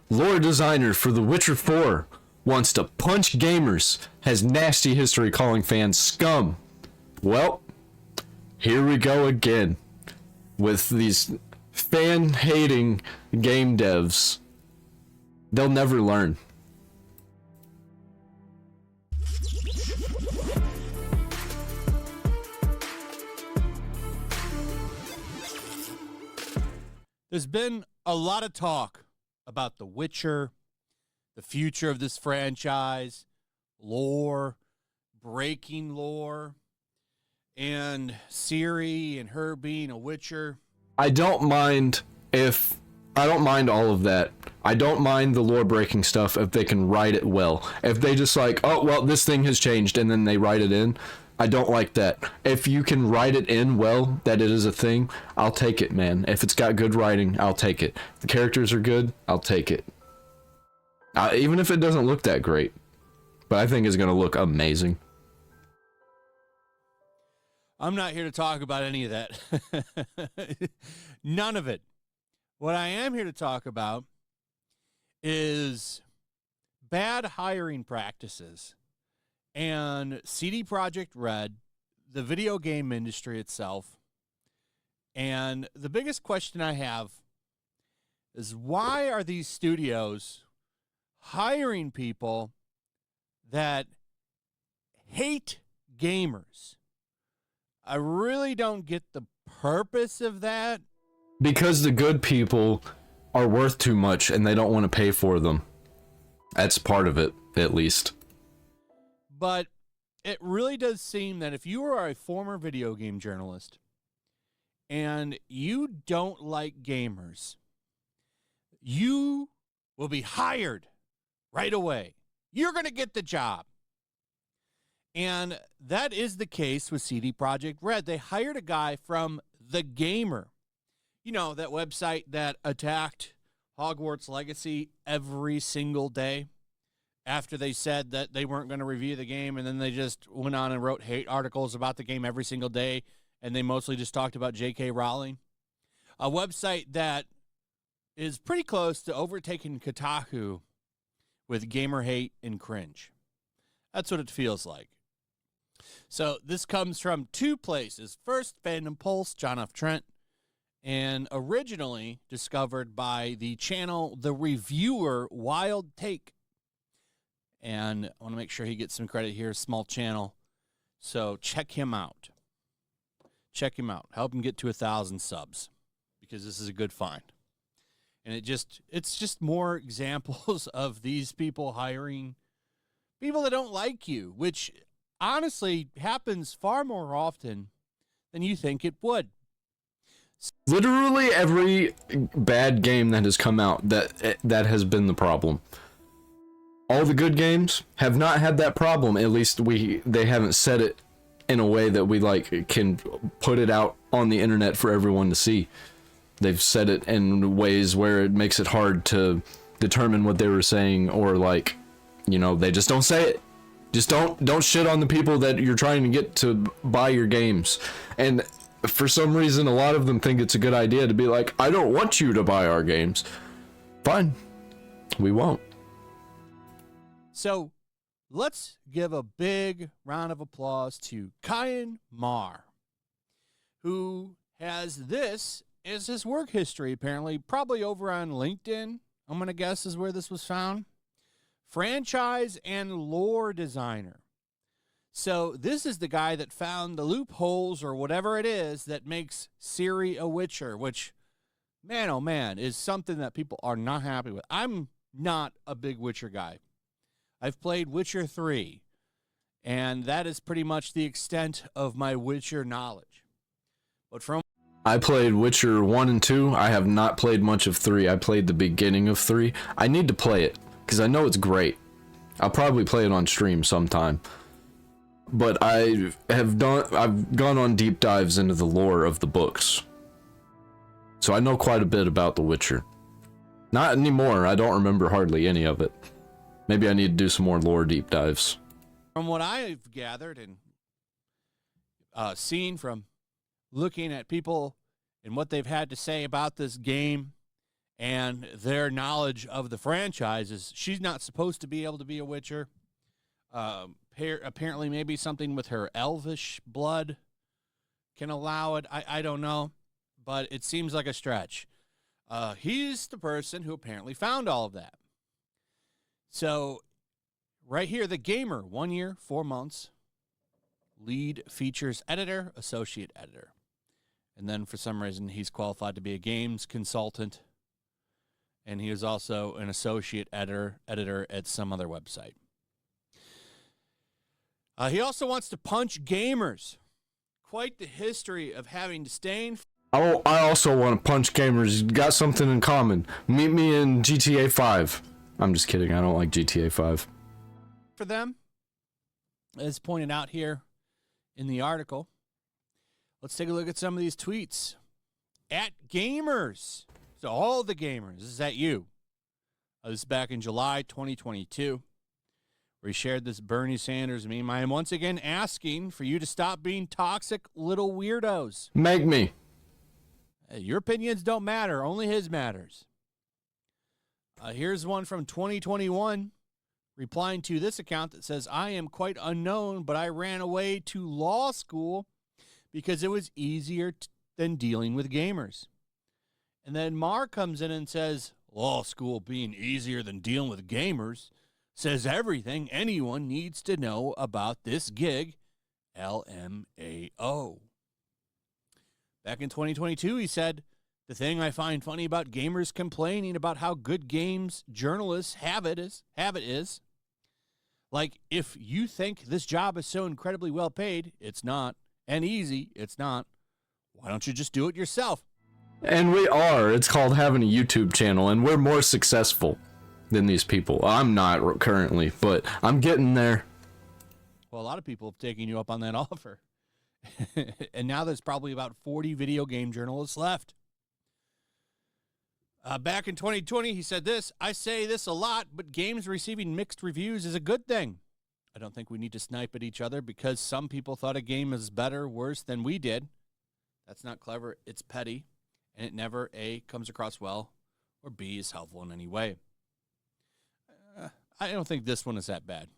lore designer for The Witcher 4 wants to punch gamers, has nasty history calling fans scum. Well, here we go again with these fan-hating game devs. They'll never learn. There's been a lot of talk about The Witcher, the future of this franchise, lore, breaking lore, and Ciri and her being a Witcher. I don't mind all of that. I don't mind the lore breaking stuff if they can write it well. If they just like, oh, well, this thing has changed, and then they write it in, I don't like that. If you can write it in well, that it is a thing, I'll take it, man. If it's got good writing, I'll take it. If the characters are good, I'll take it. Even if it doesn't look that great. But I think it's going to look amazing. I'm not here to talk about any of that. None of it. What I am here to talk about is bad hiring practices and CD Projekt Red, the video game industry itself. And the biggest question I have is, why are these studios hiring people that hate gamers? I really don't get the purpose of that. Because the good people are worth too much and they don't want to pay for them. That's part of it, at least. But it really does seem that if you are a former video game journalist and you don't like gamers, you will be hired right away. You're going to get the job. And that is the case with CD Projekt Red. They hired a guy from The Gamer. You know, that website that attacked Hogwarts Legacy every single day after they said that they weren't going to review the game, and then they just went on and wrote hate articles about the game every single day, and they mostly just talked about J.K. Rowling. A website that is pretty close to overtaking Kotaku with gamer hate and cringe. That's what it feels like. So this comes from two places. First, Fandom Pulse, John F. Trent, and originally discovered by the channel The Reviewer Wild Take. And I want to make sure he gets some credit here. Small channel. So check him out. Check him out. Help him get to 1,000 subs, because this is a good find. And it's just more examples of these people hiring people that don't like you, which honestly happens far more often than you think it would. Literally every bad game that has come out, that has been the problem. All the good games have not had that problem. At least they haven't said it in a way that we can put it out on the internet for everyone to see. They've said it in ways where it makes it hard to determine what they were saying, or they just don't say it. Just don't shit on the people that you're trying to get to buy your games. And for some reason, a lot of them think it's a good idea to be like, I don't want you to buy our games. Fine. We won't. So let's give a big round of applause to Kyan Mar, who has this as his work history, apparently, probably over on LinkedIn, I'm going to guess is where this was found. Franchise and lore designer. So this is the guy that found the loopholes or whatever it is that makes Ciri a Witcher, which, man, oh man, is something that people are not happy with. I'm not a big Witcher guy. I've played Witcher 3, and that is pretty much the extent of my Witcher knowledge. But I played Witcher 1 and 2. I have not played much of 3. I played the beginning of 3. I need to play it, because I know it's great. I'll probably play it on stream sometime. But I've gone on deep dives into the lore of the books. So I know quite a bit about The Witcher. Not anymore. I don't remember hardly any of it. Maybe I need to do some more lore deep dives. From what I've gathered and seen from looking at people and what they've had to say about this game and their knowledge of the franchise is she's not supposed to be able to be a Witcher. Apparently, maybe something with her elvish blood can allow it. I don't know, but it seems like a stretch. He's the person who apparently found all of that. So, right here, The Gamer, 1 year, 4 months, lead features editor, associate editor. And then for some reason, he's qualified to be a games consultant. And he is also an associate editor at some other website. He also wants to punch gamers. Quite the history of having disdain. Oh, I also want to punch gamers. You got something in common. Meet me in GTA 5. I'm just kidding. I don't like GTA 5. For them, as pointed out here in the article. Let's take a look at some of these tweets. At gamers. So all the gamers. This is at you. This is back in July 2022. Where he shared this Bernie Sanders meme. I am once again asking for you to stop being toxic little weirdos. Make me. Your opinions don't matter. Only his matters. Here's one from 2021 replying to this account that says, I am quite unknown, but I ran away to law school because it was easier than dealing with gamers. And then Mar comes in and says, law school being easier than dealing with gamers says everything anyone needs to know about this gig, LMAO. Back in 2022, he said, the thing I find funny about gamers complaining about how good games journalists have it is, like, if you think this job is so incredibly well paid, it's not, and easy, it's not, why don't you just do it yourself? And we are. It's called having a YouTube channel, and we're more successful than these people. I'm not currently, but I'm getting there. Well, a lot of people have taken you up on that offer. And now there's probably about 40 video game journalists left. Back in 2020, he said this, I say this a lot, but games receiving mixed reviews is a good thing. I don't think we need to snipe at each other because some people thought a game is better, worse than we did. That's not clever. It's petty. And it never, A, comes across well, or B, is helpful in any way. I don't think this one is that bad.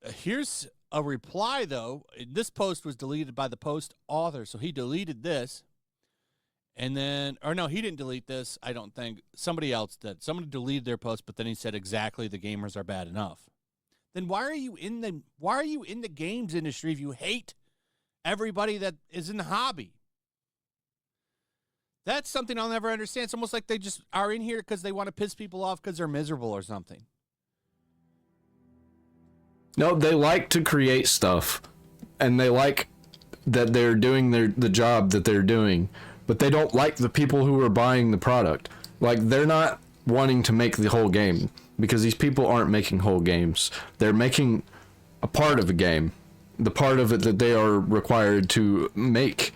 Here's a reply, though. This post was deleted by the post author, so he deleted this. And then, or no, he didn't delete this, I don't think. Somebody else did. Somebody deleted their post, but then he said exactly the gamers are bad enough. Then why are you in the games industry if you hate everybody that is in the hobby? That's something I'll never understand. It's almost like they just are in here because they want to piss people off because they're miserable or something. No, they like to create stuff, and they like that they're doing the job that they're doing, but they don't like the people who are buying the product. Like, they're not wanting to make the whole game, because these people aren't making whole games. They're making a part of a game, the part of it that they are required to make,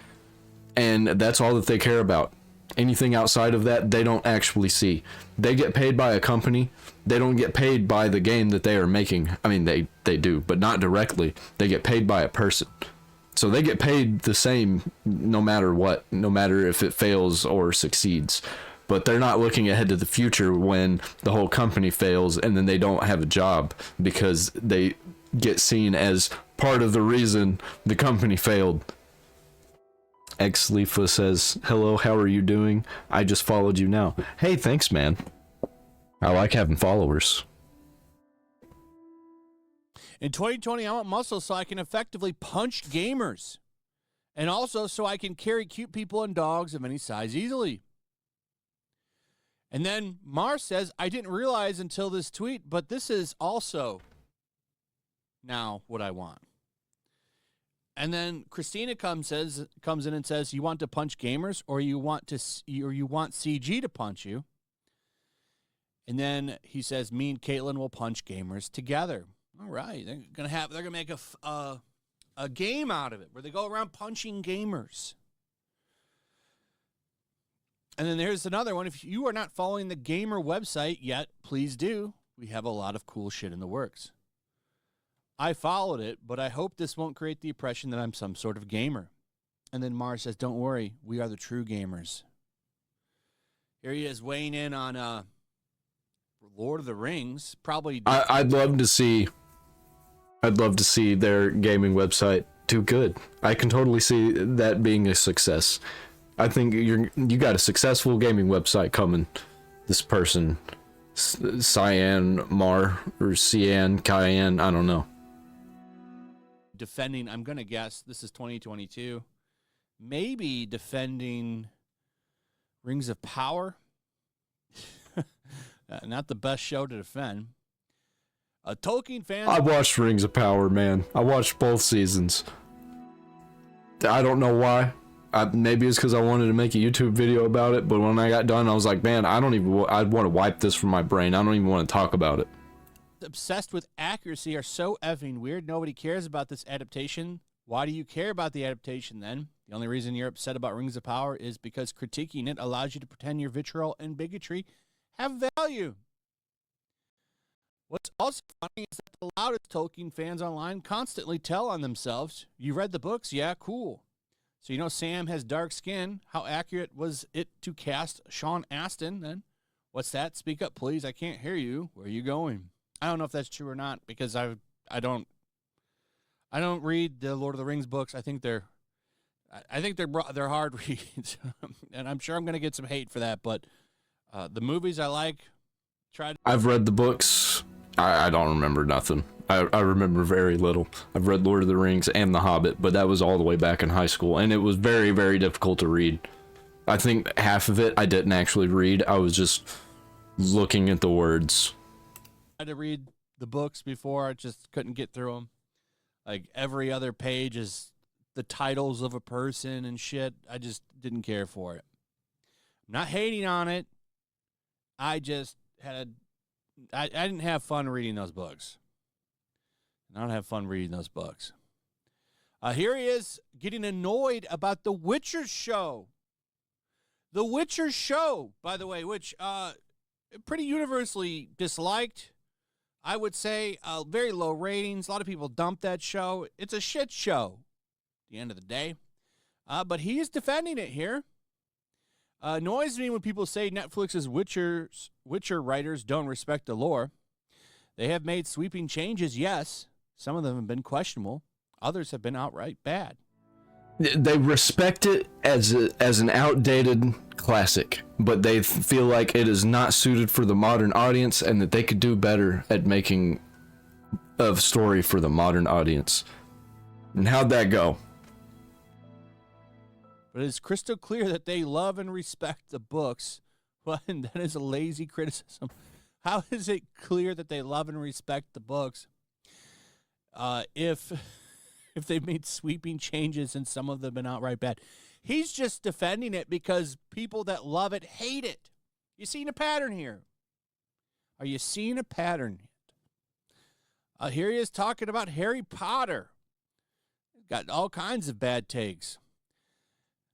and that's all that they care about. Anything outside of that, they don't actually see. They get paid by a company. They don't get paid by the game that they are making. I mean, they do, but not directly. They get paid by a person. So they get paid the same no matter what, no matter if it fails or succeeds. But they're not looking ahead to the future when the whole company fails and then they don't have a job because they get seen as part of the reason the company failed. Xlefa says, hello, how are you doing? I just followed you now. Hey, thanks, man. I like having followers. In 2020, I want muscle so I can effectively punch gamers. And also so I can carry cute people and dogs of any size easily. And then Mars says, I didn't realize until this tweet, but this is also now what I want. And then Christina comes in and says, you want to punch gamers or you want CG to punch you? And then he says, me and Caitlin will punch gamers together. All right, they're gonna make a game out of it where they go around punching gamers. And then there's another one. If you are not following the Gamer website yet, please do. We have a lot of cool shit in the works. I followed it, but I hope this won't create the impression that I'm some sort of gamer. And then Mars says, don't worry, we are the true gamers. Here he is weighing in on Lord of the Rings. Probably. I'd love to see their gaming website do good. I can totally see that being a success. I think you got a successful gaming website coming. This person, Cyan Mar or Cyan Cayenne, I don't know. Defending, I'm gonna guess this is 2022. Maybe defending Rings of Power. Not the best show to defend. A Tolkien fan. I watched Rings of Power, man. I watched both seasons. I don't know why. Maybe it's because I wanted to make a YouTube video about it, but when I got done, I was like, man, I'd want to wipe this from my brain. I don't even want to talk about it. Obsessed with accuracy are so effing weird. Nobody cares about this adaptation. Why do you care about the adaptation then? The only reason you're upset about Rings of Power is because critiquing it allows you to pretend your vitriol and bigotry have value. What's also funny is that the loudest Tolkien fans online constantly tell on themselves, you read the books? Yeah, cool. So you know Sam has dark skin. How accurate was it to cast Sean Astin then? What's that? Speak up, please. I can't hear you. Where are you going? I don't know if that's true or not because I don't read the Lord of the Rings books. I think they're hard reads, and I'm sure I'm going to get some hate for that. But the movies I like. I've read the books. I don't remember nothing. I remember very little. I've read Lord of the Rings and The Hobbit, but that was all the way back in high school, and it was very, very difficult to read. I think half of it I didn't actually read. I was just looking at the words. I had to read the books before. I just couldn't get through them. Like every other page is the titles of a person and shit. I just didn't care for it. I'm not hating on it. I just I didn't have fun reading those books. I don't have fun reading those books. Here he is getting annoyed about The Witcher show. The Witcher show, by the way, which pretty universally disliked. I would say very low ratings. A lot of people dumped that show. It's a shit show at the end of the day. But he is defending it here. Annoys me when people say Netflix's Witcher writers don't respect the lore. They have made sweeping changes, yes. Some of them have been questionable. Others have been outright bad. They respect it as an outdated classic, but they feel like it is not suited for the modern audience and that they could do better at making a story for the modern audience. And how'd that go? But it's crystal clear that they love and respect the books. Well, and that is a lazy criticism. How is it clear that they love and respect the books if they've made sweeping changes and some of them have been outright bad? He's just defending it because people that love it hate it. You seeing a pattern here? Are you seeing a pattern? Here he is talking about Harry Potter. Got all kinds of bad takes.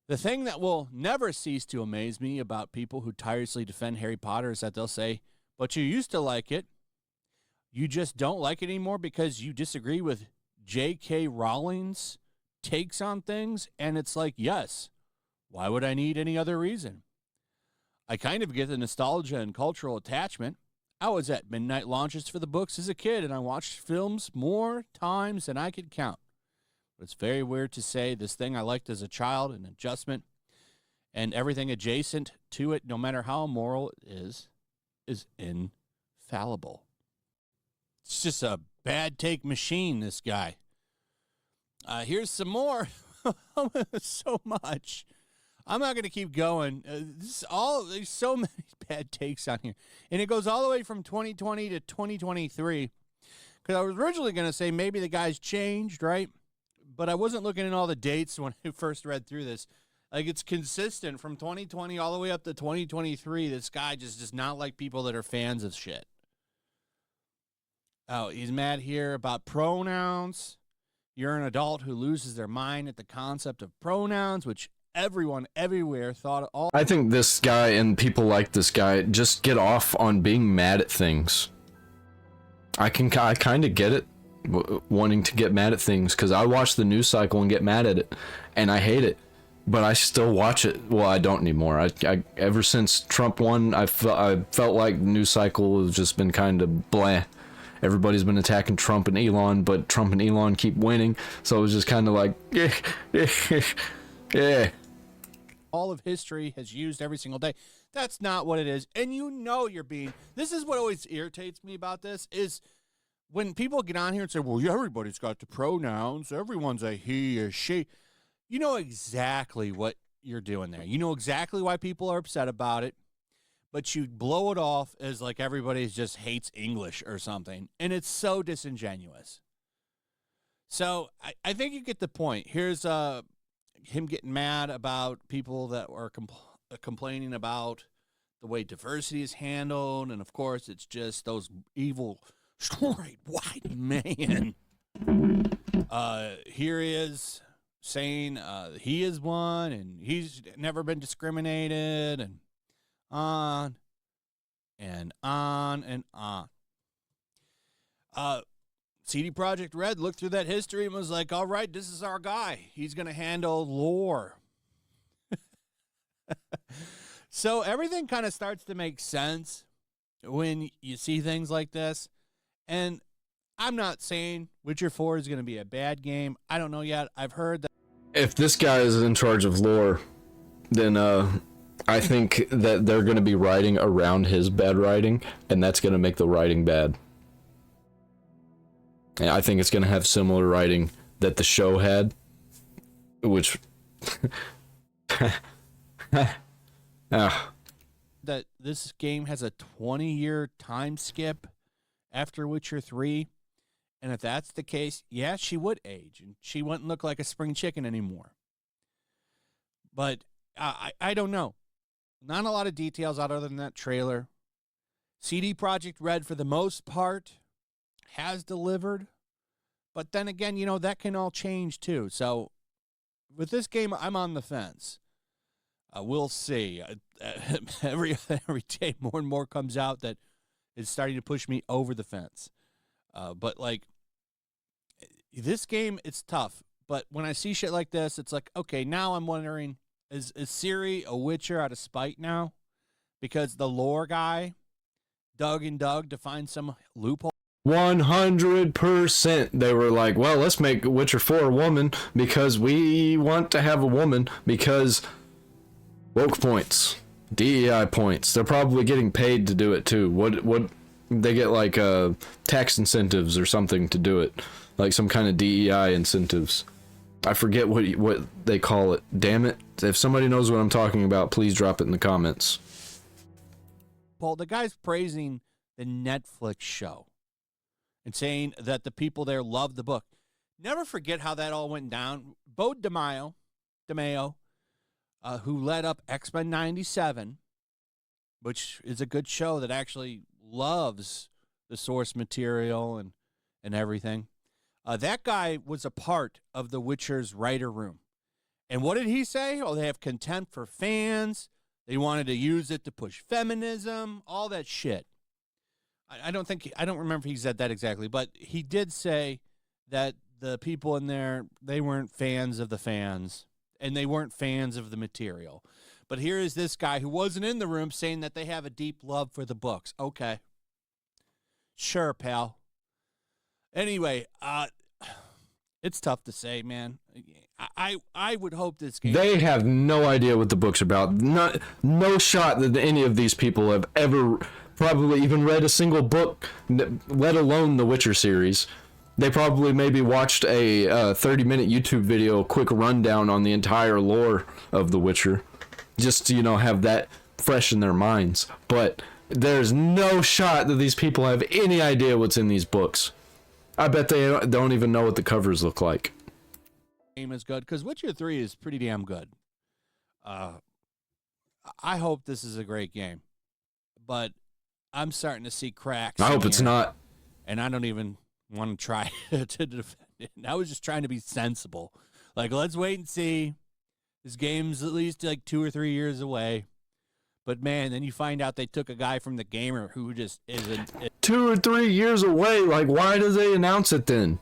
The thing that will never cease to amaze me about people who tirelessly defend Harry Potter is that they'll say, but you used to like it. You just don't like it anymore because you disagree with J.K. Rowling's takes on things. And it's like, yes, why would I need any other reason? I kind of get the nostalgia and cultural attachment. I was at midnight launches for the books as a kid, and I watched films more times than I could count. But it's very weird to say this thing I liked as a child, an adjustment, and everything adjacent to it, no matter how immoral it is infallible. It's just a bad take machine, this guy. Here's some more. So much. I'm not going to keep going. There's so many bad takes on here. And it goes all the way from 2020 to 2023. Because I was originally going to say maybe the guy's changed, right? But I wasn't looking at all the dates when I first read through this. Like, it's consistent from 2020 all the way up to 2023. This guy just does not like people that are fans of shit. Oh, he's mad here about pronouns. You're an adult who loses their mind at the concept of pronouns, which everyone everywhere thought all. I think this guy and people like this guy just get off on being mad at things. I kind of get it, wanting to get mad at things, because I watch the news cycle and get mad at it, and I hate it. but I still watch it. Well, I don't anymore. I ever since Trump won, I felt like the news cycle has just been kind of blah. Everybody's been attacking Trump and Elon, but Trump and Elon keep winning, so it was just kind of like, yeah. All of history has used every single day. That's not what it is. And you know you're being, this is what always irritates me about this, is when people get on here and say, well, yeah, everybody's got the pronouns, everyone's a he, a she. You know exactly what you're doing there. You know exactly why people are upset about it, but you blow it off as like everybody just hates English or something. And it's so disingenuous. So I think you get the point. Here's him getting mad about people that are complaining about the way diversity is handled. And, of course, it's just those evil, straight white men. Here he is saying he is one and he's never been discriminated and on and on and on. CD Projekt Red looked through that history and was like, all right, this is our guy. He's going to handle lore. So everything kind of starts to make sense when you see things like this. And I'm not saying Witcher 4 is going to be a bad game. I don't know yet. I've heard that. If this guy is in charge of lore, then I think that they're going to be writing around his bad writing, and that's going to make the writing bad. And I think it's going to have similar writing that the show had, which... that this game has a 20-year time skip after Witcher 3. And if that's the case, yeah, she would age. And she wouldn't look like a spring chicken anymore. But I don't know. Not a lot of details other than that trailer. CD Projekt Red, for the most part, has delivered. But then again, you know, that can all change too. So with this game, I'm on the fence. We'll see. Every day more and more comes out that is starting to push me over the fence. But like this game, it's tough. But when I see shit like this, it's like, okay, now I'm wondering, is Ciri a Witcher out of spite now? Because the lore guy dug and dug to find some loophole. 100%. They were like, well, let's make Witcher 4 a woman because we want to have a woman because woke points, DEI points. They're probably getting paid to do it too. What they get, like tax incentives or something to do it, like some kind of DEI incentives. I forget what they call it. Damn it. If somebody knows what I'm talking about, please drop it in the comments. Paul, the guy's praising the Netflix show and saying that the people there love the book. Never forget how that all went down. Bo DeMaio, who led up X-Men 97, which is a good show that actually loves the source material and everything. That guy was a part of The Witcher's writer room. And what did he say? Oh, they have contempt for fans. They wanted to use it to push feminism, all that shit. I don't remember if he said that exactly, but he did say that the people in there, they weren't fans of the fans, and they weren't fans of the material. But here is this guy who wasn't in the room saying that they have a deep love for the books. Okay. Sure, pal. Anyway, it's tough to say, man. I would hope this game... They have no idea what the book's about. No shot that any of these people have ever probably even read a single book, let alone the Witcher series. They probably maybe watched a 30-minute YouTube video, a quick rundown on the entire lore of The Witcher, just to, you know, have that fresh in their minds. But there's no shot that these people have any idea what's in these books. I bet they don't even know what the covers look like. Game is good, because Witcher 3 is pretty damn good. I hope this is a great game. But I'm starting to see cracks. I hope it's not. And I don't even want to try to defend it. I was just trying to be sensible. Like, let's wait and see. This game's at least like 2 or 3 years away. But man, then you find out they took a guy from The Gamer who just isn't. 2 or 3 years away. Like, why do they announce it then?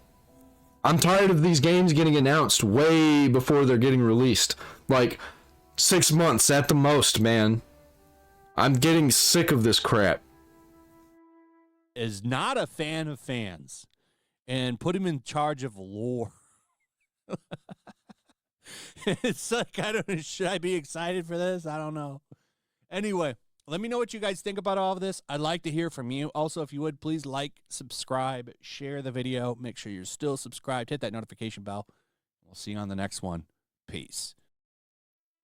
I'm tired of these games getting announced way before they're getting released. Like 6 months at the most, man. I'm getting sick of this crap. Is not a fan of fans, and put him in charge of lore. It's like, I don't know, should I be excited for this? I don't know. Anyway, let me know what you guys think about all of this. I'd like to hear from you. Also, if you would, please like, subscribe, share the video. Make sure you're still subscribed. Hit that notification bell. We'll see you on the next one. Peace.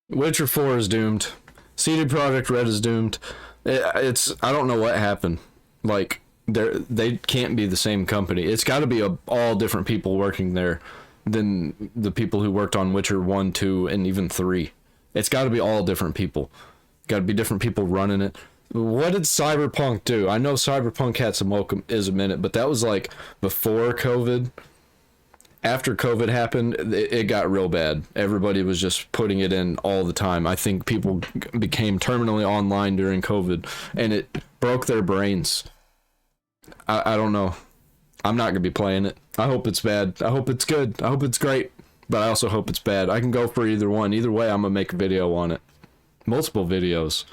Witcher 4 is doomed. CD Projekt Red is doomed. It's I don't know what happened. Like they can't be the same company. It's got to be all different people working there than the people who worked on Witcher 1, 2, and even 3. It's got to be all different people. Got to be different people running it. What did Cyberpunk do? I know Cyberpunk had some wokeism in it, but that was like before COVID. After COVID happened, it got real bad. Everybody was just putting it in all the time. I think people became terminally online during COVID, and it broke their brains. I don't know. I'm not going to be playing it. I hope it's bad. I hope it's good. I hope it's great. But I also hope it's bad. I can go for either one. Either way, I'm going to make a video on it. Multiple videos.